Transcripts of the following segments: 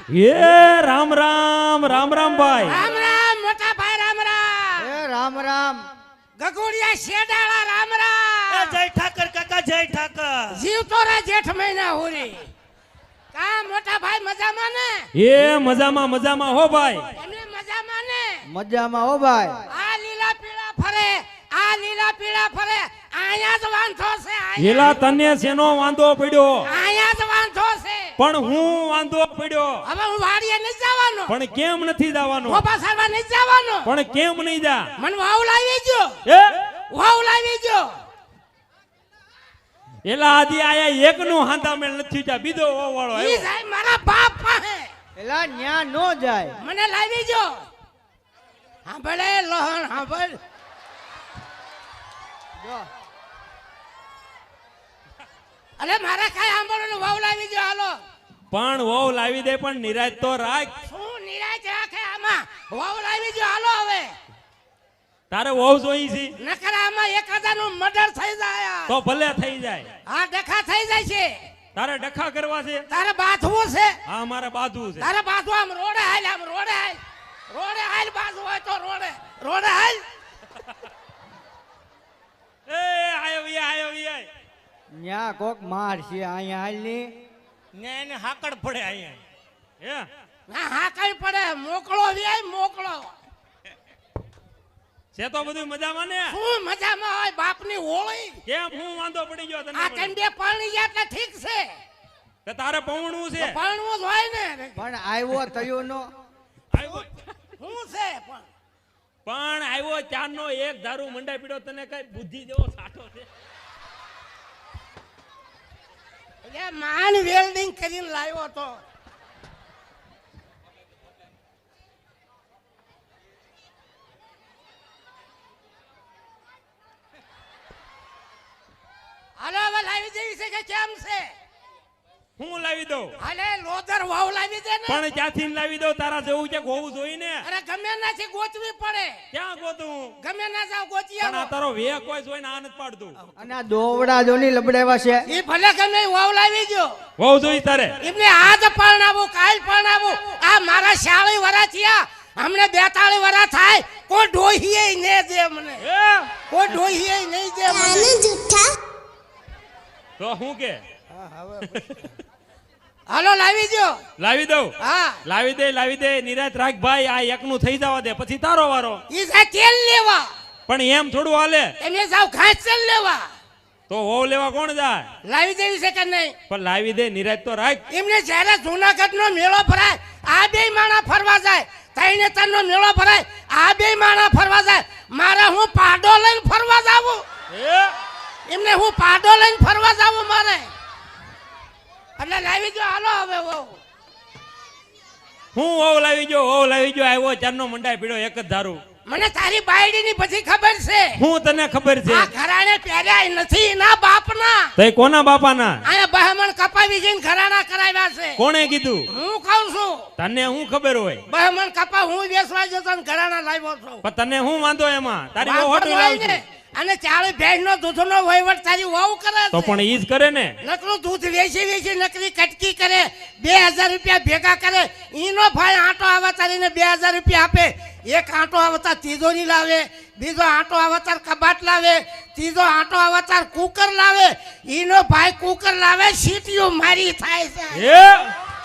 એ રામ રામ રામ રામ ભાઈ. રામ રામ મોટા ભાઈ રામ રામ. એ રામ રામ. ગગોડિયા શેડાળા રામ રામ. જય ઠાકર કાકા જય ઠાકર. જીવતો રે જેઠ મહિના હોરી. કા મોટા ભાઈ મજામાં ને? એ મજામાં મજામાં હો ભાઈ. એમને મજામાં ને? મજામાં હો ભાઈ. આ લીલા પીળા ફરે, આ લીલા પીળા ફરે. આયા જ વાંધો છે. એલા તને શેનો વાંધો પડ્યો? આયા જ વાંધો છે. પણ હું વાંધો પડ્યો. હવે હું વાડીએ નહીં જવાનો. પણ કેમ નથી જવાનો? ગોપા સારવા નહીં જવાનો. પણ કેમ નહીં જા? મને વાવ લાવી જો. એ વાવ લાવી જો. એલા આજી આયા એકનું હાંધામેળ નથી જા, બીજો વાળો ઈ આવ્યો. સાહેબ મારા બાપ પાસે. એલા ન્યા નો જાય. મને લાવી જો. સાંભળે લોહણ સાંભળ. જો અરે મારા કાંઈ સાંભળવાનું વાવ લાવી જો હાલો. પણ વહુ લાવી દે, પણ નિરાજ તો રાખ. શું નિરાશ રાખે આમાં? વાવ લાવી જો હાલો હવે. તારે વહુ જોઈ છે નકર આમાં 1000 નું મર્ડર થઈ જાય. તો ભલે થઈ જાય. હા ડખા થઈ જાય છે. તારે ડખા કરવા છે? તારે બાથવું છે. હા મારે બાંધવું છે. તારે બાથવું આમ રોડે હાલ, આમ રોડે હાલ. રોડે હાલ બાથવું હોય તો રોડે. રોડે હાલ. એ આયો ઈ આયો ઈ આય. ન્યા કોક માર છે અહીંયા હાલની. ને એને હાકડ પડે અહીંયા. હે ના હા કઈ પડે. મોકળો વ્યાય મોકળો. છે તો બધું મજામાં ને? શું મજામાં હોય બાપની હોળી. કેમ હું વાંધો પડી ગયો તને? આ કેમ બે પાણી ગયા એટલે ઠીક છે. તે તારે પવણવું છે? પાણવું જ હોય ને. પણ આવ્યો તયો નો. આવ્યો શું છે પણ? પણ આવ્યો ચારનો એક દારૂ મંડાઈ પીડ્યો, તને કઈ બુદ્ધિ જેવો સાઠો છે? એટલે માન વેલ્ડિંગ કરીને લાવ્યો તો. હાલો હવે લાવી દેવી છે કે કેમ છે? હું લાવી દઉં? હાલે લોધર વાવ લાવી દે ને. પણ ક્યાંથી લાવી દઉં? તારા જેવું કે હોવું જોઈએ ને. અરે ગમે નાથી ગોતવી પડે. ક્યાં ગોતું? ગમે ના જાવ ગોતી પણ આ આવો. તારો વેક હોય જોઈને આ નથી પાડતું. અને આ દોવડા જોની લબડાવ્યા છે. ઈ ભલે ગમે ઈ વાવ લાવી દો. હોવું જોઈએ તારે. એમને આજ પરણાવું કાલ પરણાવું. આ મારા 40 વર્ષ થયા. હમણે 42 વર્ષ થાય. કોઈ ડોહીએ ને દે મને. એ કોઈ ડોહીએ નહીં દે મને. તો હું કે હાલો લાવી દો. લાવી દઉં? હા લાવી દે નિરાત રાખ ભાઈ. આ એકનું થઈ જવા દે, પછી તારો વારો. ઈ જાય તેલ લેવા. પણ એમ થોડું હાલે. એમને જાવ ઘાસ તેલ લેવા. તો વહુ લેવા કોણ જાય? લાવી દેવી છે કે નહીં? પણ લાવી દે નિરાત તો રાખ. એમને જ્યારે જૂનાગઢ નો મેળો ભરાય આ બે માણા ફરવા જાય. તૈનેતર નો મેળો ભરાય આ બે માણા ફરવા જાય. મારે હું પાડો લઈને ફરવા જાવું. એ એમને હું પાડો લઈને ફરવા જાવું મારે. એટલે લાવી દો હાલો હવે વહુ. હું વહુ લાવી ગયો આવ્યો ચારનો મંડાઈ પીડ્યો એક જ દારૂ. મને તારી બાયડીની બધી ખબર છે. હું તને ખબર છે? આ ઘરાણે પહેર્યા નથી ના બાપના. તઈ કોના બાપાના? આયા બહેમણ કપાવી જઈને ઘરાણા કરાવ્યા છે. કોણે કીધું? હું કહું છું. તને હું ખબર હોય? બહેમણ કપા હું વેચવા જતો ને ઘરાણા લાવ્યો છું. પણ તને હું વાંધો એમાં? તારી વહુ વાંધો હોટું હોય લાવું ને. છું. અને 40 ભેંસનો દૂધનો વહીવટ તારી વહુ કરે તો છે. પણ ઈ જ કરે ને. નકરું દૂધ વેચી નકરી કટકી કરે. 2000 રૂપિયા ભેગા કરે. ઈનો ભાઈ આંટો આવતારીને 2000 રૂપિયા આપે. એક આંટો આવતા તિજોરી લાવે, બીજો આંટો આવતાર કબાટ લાવે, ત્રીજો આંટો આવતાર કુકર લાવે. ઈનો ભાઈ કુકર લાવે. સીટીઓ મારી થાય છે. એ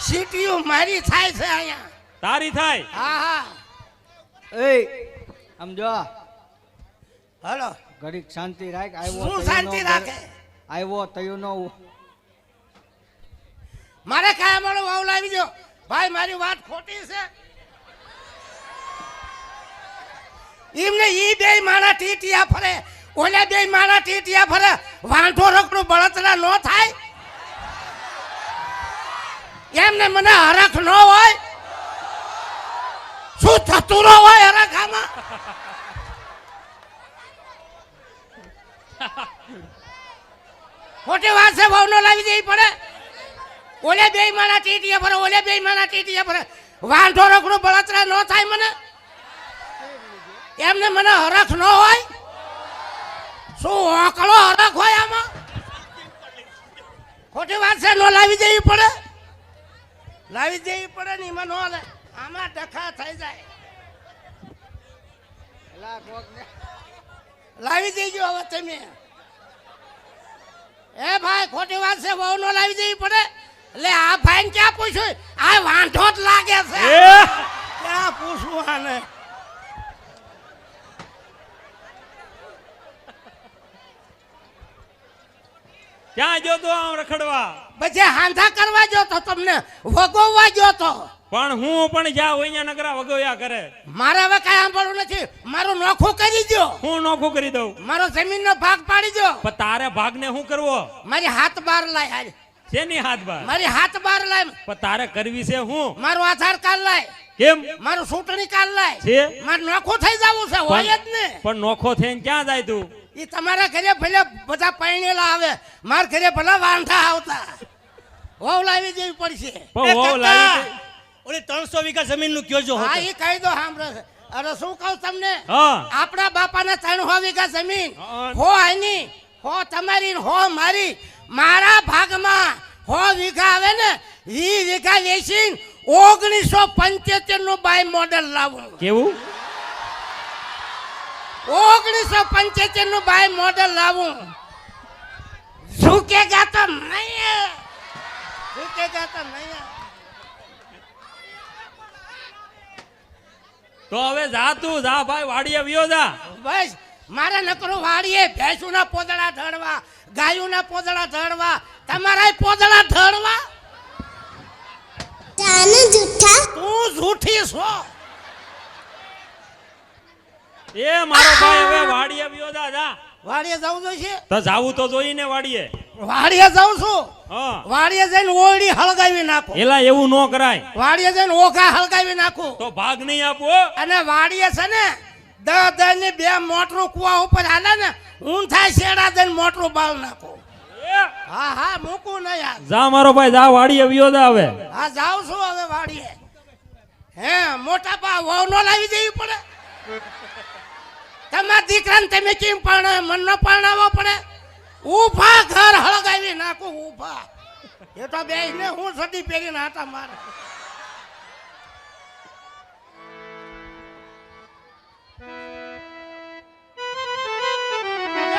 સીટીઓ મારી થાય છે અહીંયા. તારી થાય. હા હા એ સમજો હાલો. ઘડીક શાંતિ રાખ. આવ્યો શું તયો શાંતિ નો. રાખે? આવ્યો તયો નો. મારે કાંઈ અમારો વાવ લાવી દો ભાઈ. મારી વાત ખોટી છે? એમને ઈ બે માણા ટીટિયા ફરે, ઓલા બે માણા ટીટિયા ફરે. વાંઢો રકડું બળતરા ન થાય એમને મને હરખ ન હોય? શું થતુરો હોય હરખ આમાં? ખોટી વાત છે. વહુ નો લાવી દેવી પડે. ઓલે બે માણા ટીટિયા ફરે, ઓલે બે માણા ટીટિયા ફરે. વાંઢો રકડું બળતરા ન થાય મને? એમને મને હરખ ન હોય? શું આંકડો હરખ હોય આમાં? ખોટી વાત છે. નો લાવી દેવી પડે. લાવી દેવી પડે ને એમાં નો હાલે. આમાં ડખા થઈ જાય. એલા કોકને લાવી દેજો હવે તમે. એ ભાઈ ખોટી વાત છે, વહુ નો લાવી દેવી પડે. એટલે આ ભાઈ ક્યાં પૂછ્યું? આ વાંઢો જ લાગે છે. એ ક્યાં પૂછવું આને? ક્યાં જો તો આમ રખડવા? પછી હાંધા કરવા જો તો તમને વગોવવા જો તો. પણ હું પણ જ્યાં હોય ત્યાં નકરા વગોયા કરે. મારે હવે કઈ સાંભળવું નથી. મારું નોખું કરી દો. હું નોખું કરી દઉં. મારો જમીનનો ભાગ પાડી દો. પણ તારે ભાગને શું કરવો? મારી હાથ બાર લાય હાલ. શેની હાથ બાર? મારી હાથ બાર લાય. પણ તારે કરવી છે હું? મારું આધાર કાર્ડ લાય. કેમ મારું ચૂંટણી કાર્ડ લાય. છે? મારે નોખું થઈ જવું છે. હોય જ ને. પણ નોખો થઈને ક્યાં જાય તું? ઈ તમારા ઘરે ભલે બધા પૈણેલા આવે, માર ઘરે ભલે વાંઢા આવતા. વહુ લાવી દેવી પડશે. પણ એ વહુ કાકા, લાવી દે. ઓલી 300 વીઘા જમીન નું કયો જો હા ઈ કહી દો સાંભળે છે. અરે શું કહું તમને? હા આપણા બાપાને 300 વીઘા જમીન, હા. હો આની, હો તમારી, હો મારી. મારા ભાગમાં 100 વીઘા આવે ને, 20 વીઘા વેચીને 1975 નું બાય મોડેલ લાવું. કેવું? 1975 નું બાય મોડેલ લાવું. ઝુકેગા તો નહીં. ઝુકેગા તો નહીં. તો હવે જા તું, જા ભાઈ, વાડીએ વ્યો જા. બસ મારે નકરું વાડીએ ભેંસુના પોદળા ઢળવા, ગાયુના પોદળા ઢળવા, તમારા પોદળા ઢળવા. તું જૂઠી છો. એ મારો ભાઈ હવે વાડીએ વ્યો જા. જા વાડીએ જવું જોઈએ. તો જાવું તો જોઈ ને વાડીએ. વાડીએ જાઉં છું. હા વાડીએ જઈને ઓળી હળગાવી નાખો. એલા એવું ન કરાય. વાડીએ જઈને ઓઘા હળગાવી નાખો. તો ભાગ નહીં આપવો. અને વાડીએ છે ને 10 ની 2 મોટરું કુવા ઉપર હાલે ને, ઊંધા શેડા દઈને મોટરું બાળ નાખો. હા હા મૂકું નહીં યાર. જા મારો ભાઈ, જા વાડીએ વ્યો જા હવે. હા જાઉં છું હવે વાડીએ. હે મોટા પા વહુ નો લાવી દેવી પડે. તમારા દીકરાને તમે કેમ પરણાવે? મન નો પરણાવવો પડે. ઊભા ઘર હળગાવી નાખું. ઊભા એ તો બે ને હું સડી પહેરીને આટા મારે.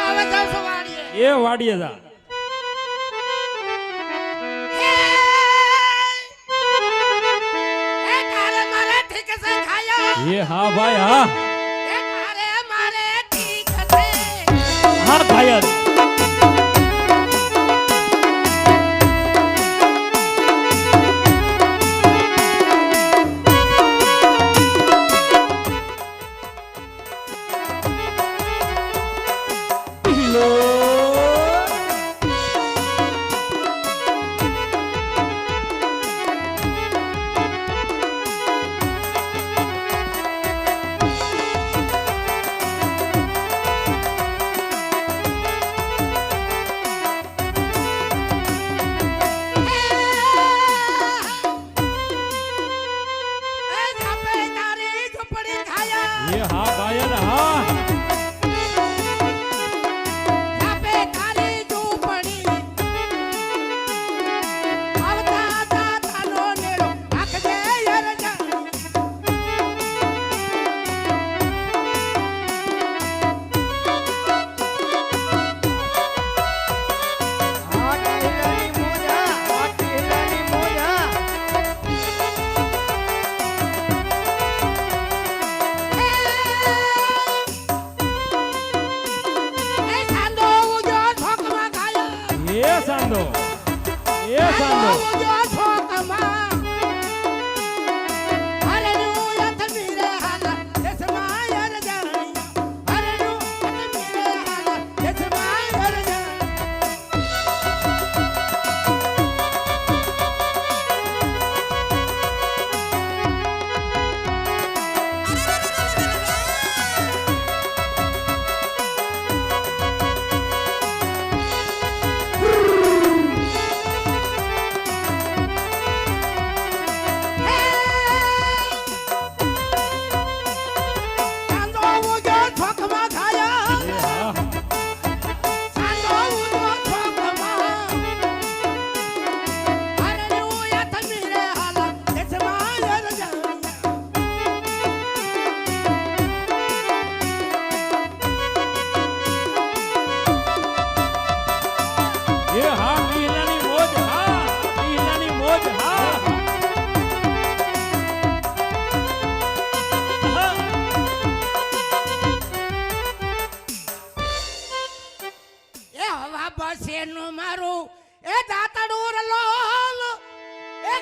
હવે જાઉં છું વાડીએ. એ વાડીએ જા. એ તારે મારે ઠીક છે ખાયો. એ હા ભાઈ હા. એ તારે મારે ઠીક છે. હા ભાઈ જ.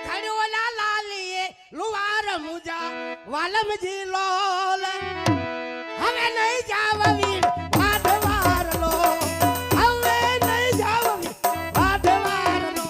ખડ્યો લા લાલીએ લુવાર મુજા વાલમજી લોલ હવે નહીં જાવ વીર વાઢવાર લો હવે નહીં જાવ વીર વાઢવાર લો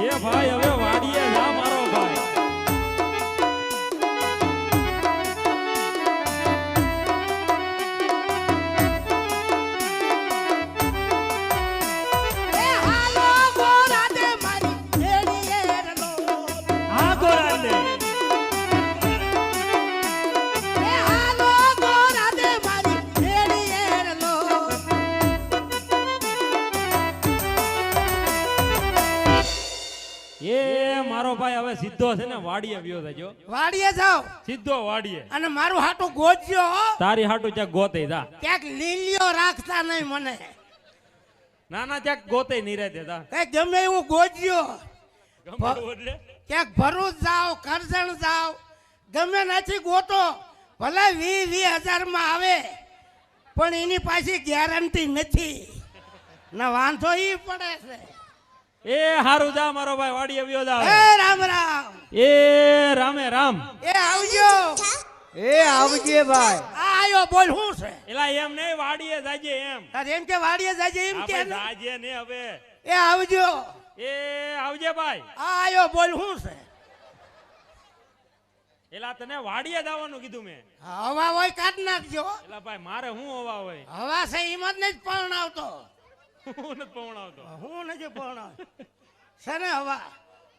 એ ભાઈ હવે વાડીએ જા મારો ભાઈ. હા ગોરા દે. એ મારો ભાઈ હવે સીધો છે ને વાડીએ વ્યો થજો. વાડીએ જાઓ સીધો વાડીએ. અને મારું હાટું ગોતજો હો. તારી હાટુ ક્યાંક ગોતે જા. ક્યાંક લીલીઓ રાખતા નહીં મને ના ના ક્યાંક ગોતે નહીં રહેતે જા. કઈ ગમે એવું ગોતજો ગમડું એટલે ક્યાંક ભરૂચ જાઓ કરજણ જાઓ ગમે નથી ગોતો ભલે 20,000 માં આવે પણ એની પાછી ગેરંટી નથી ના વાંધો ઈ પડે છે એ હારું જા મારો ભાઈ વાડીએ વ્યો જા. એ રામ રામ એ રામે રામ. એ આવજો એ આવજે ભાઈ. આ આયો બોલ શું છે એલા એમ નહીં વાડીએ જાજે એમ. તારે એમ કે વાડીએ જાજે એમ કે આપણે જાજે ને હવે. એ આવજો એ આવજે ભાઈ. આ આયો બોલ શું છે એલા તને વાડીએ જવાનું કીધું મેં. હવા હોય કાઢ નાખજો એલા ભાઈ મારે શું હોવા હોય. હવા છે એમાં જ નહીં પણ આવતો હું નથી પવણાવતો. હું નથી પણ છે ને હવા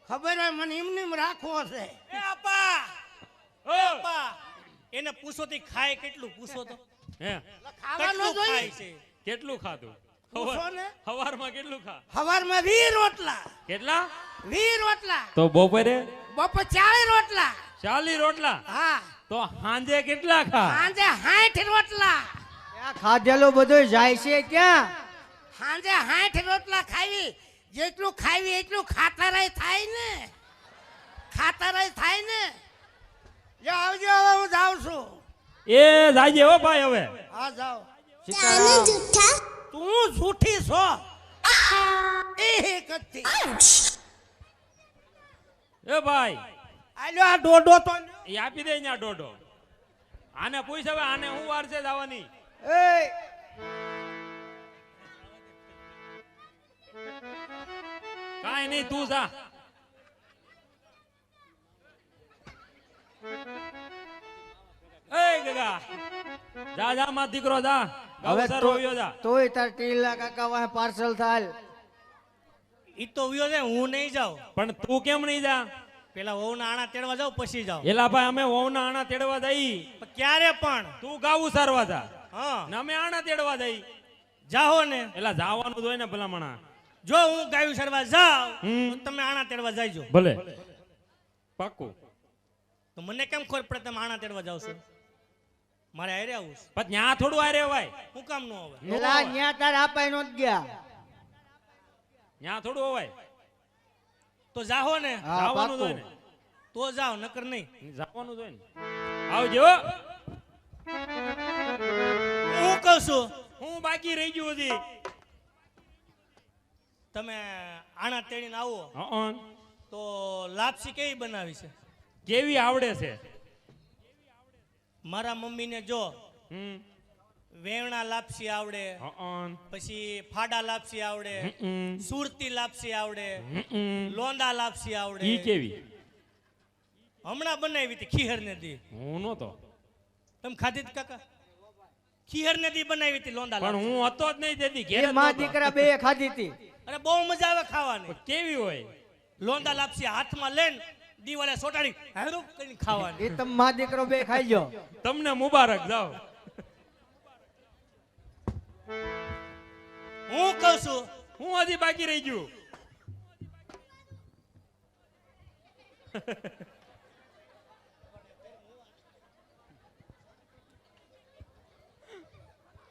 ખબર હોય મને એમને એમ રાખવો છે એ આપા ઓ આપા એને પૂછો તી ખાય કેટલું પૂછો તો હે ખાવાનું કેટલું ખાય જોઈએ છે કેટલું ખાધું? પૂછો ને હવારમાં કેટલું ખા? સવારમાં 20 રોટલા કેટલા? 20 રોટલા તો બપોરે બપોર 40 રોટલા 40 રોટલા. હા તો સાંજે કેટલા ખા? સાંજે 60 રોટલા આ ખાધેલું બધું જાય છે ક્યાં? સાંજે 60 રોટલા ખાવી જેટલું ખાવી એટલું ખાતરાય થાય ને ખાતરાય થાય ને જો આવજો હવે હું જાઉં છું એ જાજે હો ભાઈ હવે. હા જાઓ સીતારામ. તું જૂઠી છો એ કત્તી એ ભાઈ આલ્યો આ ડોડો તો લ્યો. એ આપી દે અહીંયા ડોડો. આને પૂછ હવે આને હું વાર છે જવાની. એ કાંઈ નહીં તું જા. એ ગગા જા જા માં દીકરો જા. હવે ગૌસર તો રોવ્યો જા. તોય તાર ટીલા કાકા વાહે પાર્સલ થાય. ઈ તો વ્યો છે હું નહીં જાઉં પણ તું કેમ નહીં જા? પેલા વહુના આણા તેડવા જાઉં પછી જાઉં એલા ભાઈ અમે વહુના આણા તેડવા જઈ. પણ ક્યારે પણ તું ગાવું સારવા જા હા ને અમે આણા તેડવા જઈ. જાઓ ને એલા જાવાનું જ હોય ને ભલામણા. જો હું ગાયું સરવા જાઉં હમ. તો તમે આણા તેડવા જાયજો ભલે પાક્કું. તો મને કેમ ખબર પડે તમે આણા તેડવા જાવ છો મારે હારે આવું છે. પણ ન્યા થોડું આરે હોય. હું કામ નો આવે એલા ન્યા તાર આપાઈ નો ગયા. ન્યા થોડું હોય. તો જાહો ને હા, જાવાનું જ હોય ને. પાક્કું. તો જાઓ નકર નહીં જાવાનું જ હોય ને. આવજો. હું કહું છું હું બાકી રહી ગયું હજી. તમે આણા તેડીને આવો હં. તો લાપસી કેવી બનાવી છે કેવી આવડે છે? મારા મમ્મીને જો હમ. વેવણા લાપસી આવડે હં. પછી ફાડા લાપસી આવડે હમ. સુરતી લાપસી આવડે હમ. લોંદા લાપસી આવડે ઈ કેવી? હમણાં બનાવી હતી ખીહર ને દી હું નહોતો. તમે ખાધી હતી કાકા ખીહર ને દી બનાવી હતી લોંદા પણ લાપસી. હું હતો જ નહીં તેથી ઘેર એ જ માં નહોતો. દીકરા બે ખાધી હતી. અરે બહુ મજા આવે ખાવાની પણ કેવી હોય? લોંદા લાપસી હાથમાં લઈને દીવાલે સોટાડી હારું કરીને ખાવાની એ તમે માં દીકરો બે ખાઈ જો. તમને મુબારક જાઓ. હું કહું છું હું હજી બાકી રહી ગયું.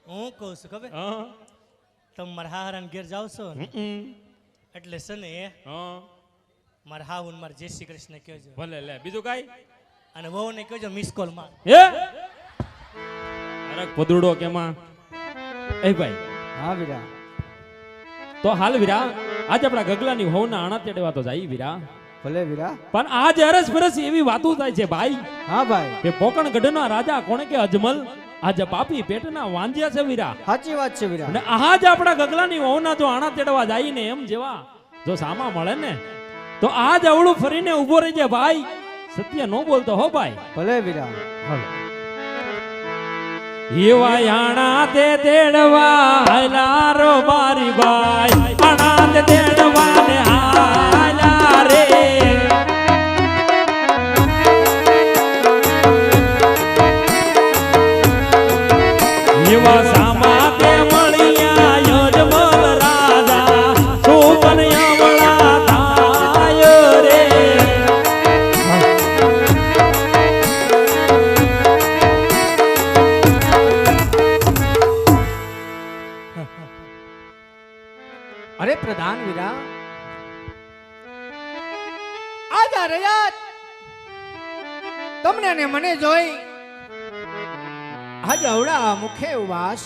હું કહું છું ખબર હા. તમે મારા હારાને ઘેર જાવ છો ને હમ. એટલે છે ને હા. મારા હાઉન મારે જય શ્રી કૃષ્ણ કહેજો ભલે લે બીજું કાઈ અને વહુને કહેજો મિસ કોલ માં. હે અરે પદુડો કેમાં એ ભાઈ હા વીરા. તો હાલ વીરા આજ આપણા ગગલાની હોવના આણા તેડવા તો જાય વીરા. ભલે વીરા. પણ આજ અરસ પરસ એવી વાતો થાય છે ભાઈ હા ભાઈ. કે પોકણગઢના રાજા કોણે કે અજમલ આજે પાપી પેટના વાંજ્યા છે વીરા. સાચી વાત છે વીરા. અને આજ આપણા ગગલાની હોવના જો આણા તેડવા જાય ને એમ જેવા જો સામા મળે ને તો આજ અવળું ફરીને ઊભો રહી જાય ભાઈ. સત્ય નો બોલતો હો ભાઈ. ભલે વીરા. એવા આણા તે તેડવા હાલા રો મારી ભાઈ આણા તે તેડવા ને હાલા રે. એવા સામા તે મળ્યા યજમલ રાજા સુકન યમળા થાય રે. અરે પ્રધાન વીરા. આજા રયાત તમને ને મને જોઈ આજ અવડા મુખે ઉવાસ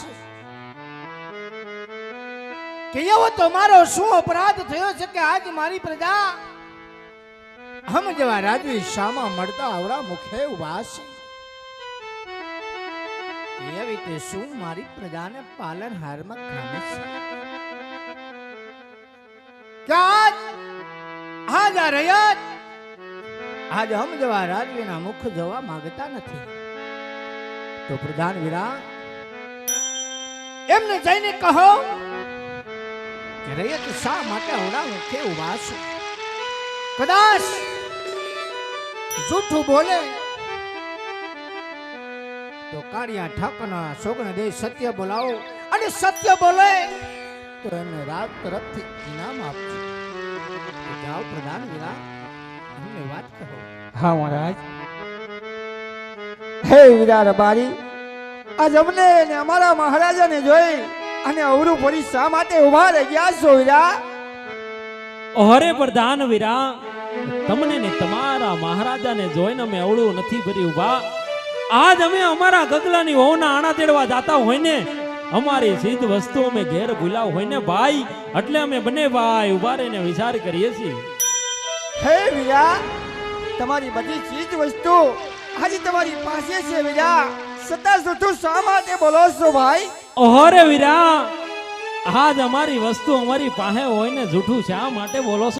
કે એવો તો મારો શું અપરાધ થયો છે કે આજ મારી પ્રજા હમ જેવા રાજવી શામાં મળતા અવડા મુખે ઉવાસ. એવી તે શું મારી પ્રજાને પાલન હારમાં ખામે છે કે આજ આ રયત આજ હમ જેવા રાજવીના મુખ જોવા માંગતા નથી. તો પ્રધાન વીરા એમને જઈને કહો કે રયત શા માટે અવડા મુખે ઉભા છે. કદાચ જૂઠું બોલે તો કાળિયા ઠાકરના સોગણ દે સત્ય બોલાવો અને સત્ય બોલે તો એમને રાત તરફથી ઇનામ આપજો. તો જાઓ પ્રધાન વીરા અમને વાત કહો. હા મહારાજ. હે વીરા રબારી, આજ અમને ને અમારા મહારાજાને જોઈ અને અવરું ફરી શા માટે ઉભા રહી ગયા છો વીરા? અરે પ્રધાન વીરા તમને ને તમારા મહારાજાને જોઈને અમે અવળું નથી ભરી ઉભા. આજ અમે અમારા ગગલાની હોવના આણા તેડવા જાતા હોય ને અમારી સિદ્ધ વસ્તુ અમે ઘેર ભૂલાવ હોય ને ભાઈ એટલે અમે બંને ભાઈ ઉભા રહીને વિચાર કરીએ છીએ. હે વીરા, તમારી બધી ચીજ વસ્તુ આજે તમારી પાસે છે વીરા, છતાં જૂઠું શા માટે બોલો છો ભાઈ? અરે વીરા આજ અમારી વસ્તુ અમારી પાસે હોય ને જૂઠું શા માટે બોલો છો?